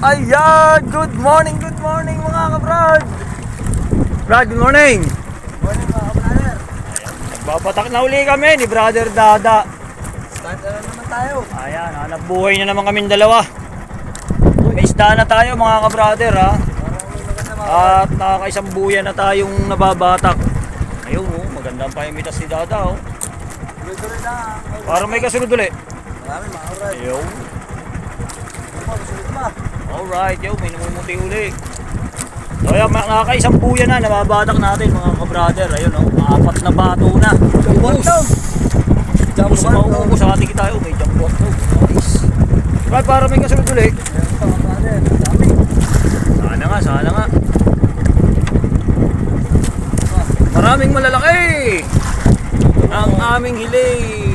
Ayan! Good morning mga kabrad! Brad, good morning! Morning mga kabrader. Babatak na uli kami ni Brother Dada. Start na naman tayo. Ayan, hanap buhay na naman kaming dalawa. May isda na tayo mga kabrother ha. At nakakaisang buya na tayong nababatak. Ayun oh, maganda pa yung mitas ni Dada oh. Tuloy-tuloy na. Parang may kasunod ulit. Marami mga kabrader. Ayun. Susunod ba? Alright, yo, may namumuti uli. So ayan, nakakaisang buya na nababatak natin mga kabrother. Ayun oh, 4 na bato na. Tapos mauubos sa ating tayo, may jambot to. Nice. Brad, para may kasunod ulit. Sana nga. Maraming malalaki ang aming hiling.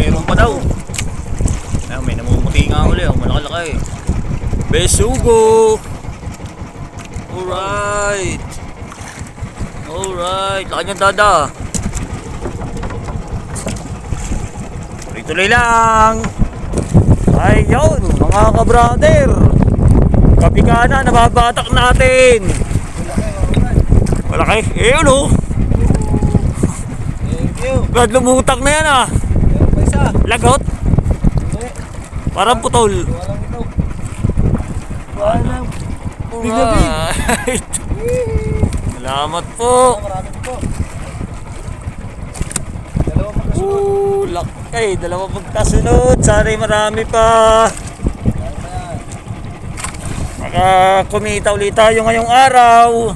Meron pa daw. Ayun, may namumuti nga uli. Malaki-laki. Besugo. Alright, laki niyang Dada. Tuloy-tuloy lang. Ayun, mga kabrother. Kapikana, nababatak natin. Malaki. Ayun oh. Thank you. Brad, lumutak na yan ah. Meron pa isa. Lagot. Parang putol. Walang ito. Walang. Alright. Salamat po. Marami po. Dalawa magkasunod. Laki. Dalawa magkasunod. Sana'y marami pa. Kumita ulit tayo ngayong araw.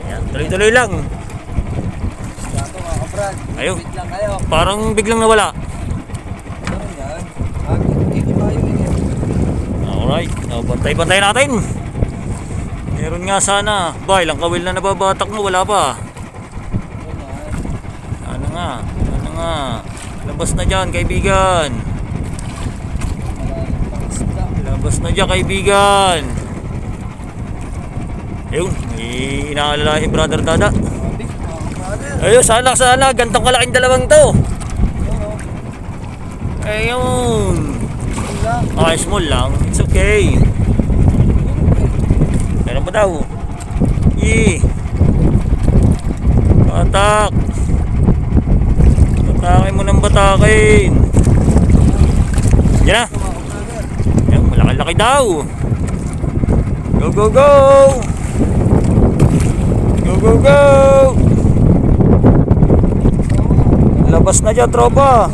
Ayan, tuloy-tuloy lang. Gato mga kabrad. Ayun. Wait lang kayo. Parang biglang nawala. Ano yan? Hindi pa yun eh. Alright. Bantay-bantay natin. Meron nga sana. Ba, ilang kawil na nababatak mo. Wala pa. Ano nga. Labas na dyan, kaibigan. Labas na dyan, kaibigan. Ayun, may inaalala si Brother Dada. Ayun, sana gantong kalaking dalawang to. Ayun. Small lang. It's okay. Meron pa daw. Batak. Batakin mo ng batakin. Yan na. Ayun, malaki-laki daw. Go, go, go. Go, go, go. Labas na dyan, tropa.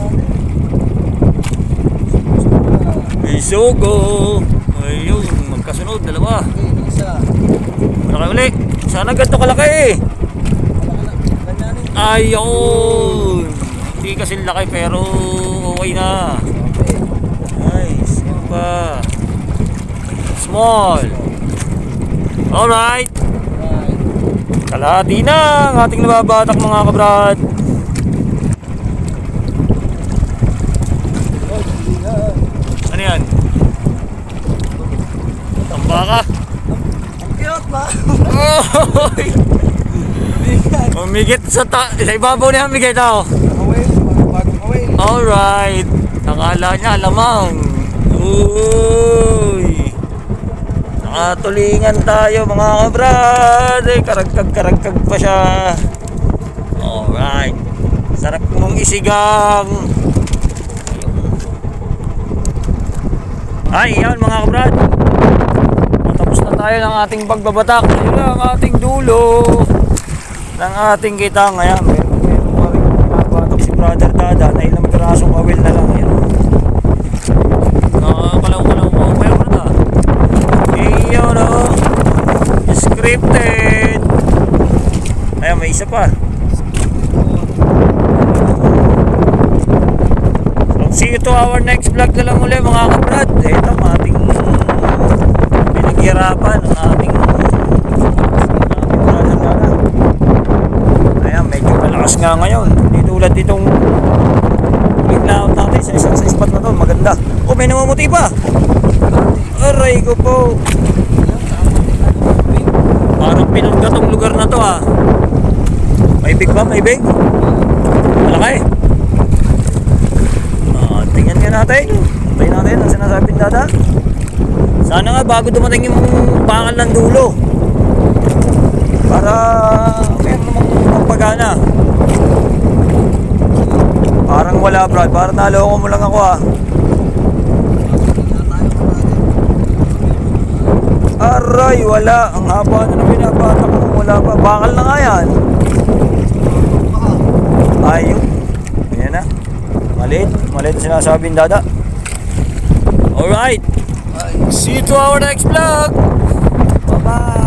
Besugo. Ayun, magkasunod, dalawa. Malaki ulit. Sana ganito kalaki. Ayun. Hindi kasi laki pero okay na. Nice. Yan pa. Small. Alright. Kalahati na ang ating nababatak mga kabrad. Ano yan? Tambaka. Ang cute ba? Umigit sa ibabaw niya umigit ako. Bagong away. Alright. Nakala niya lamang. Uy. Nakatulingan tayo mga kabrad. Karagkag pa siya. Alright. Sarap mong isigang. Ay, yan mga kabrad. Tapos na tayo ng ating pagbabatak. Ayun na ang ating dulo ng ating kitang. Ayan, meron pa rin nababatak si Brother Dada na ilang pirasong awil na lang. Ayan. Nakakalaw-kalaw mo. Meron na. Ayun o. Scripted. Ayan, may isa pa. See you to our next vlog na lang ulit mga kabrad. Ito ang ating pinaghirapan ng ating brother Dada. Ayan, medyo malakas nga ngayon. Hindi tulad ditong biglaot natin sa isang may namumuti pa. Aray ko po. Parang pinangga tong lugar na to ah. May big ba? May big? Malaki. Tingnan nga natin. Antayin natin ang sinasabing dada. Sana nga bago dumating yung bakal ng dulo. Para meron namang magpagana. Parang wala Brad. Parang naloko mo lang ako ah. Aray, wala. Ang haba na binabata ko. Wala pa. Bakal na nga yan. Ayun. Ayan na. Maliit. Maliit na sinasabing dada. Alright. See you to our next vlog. Bye-bye.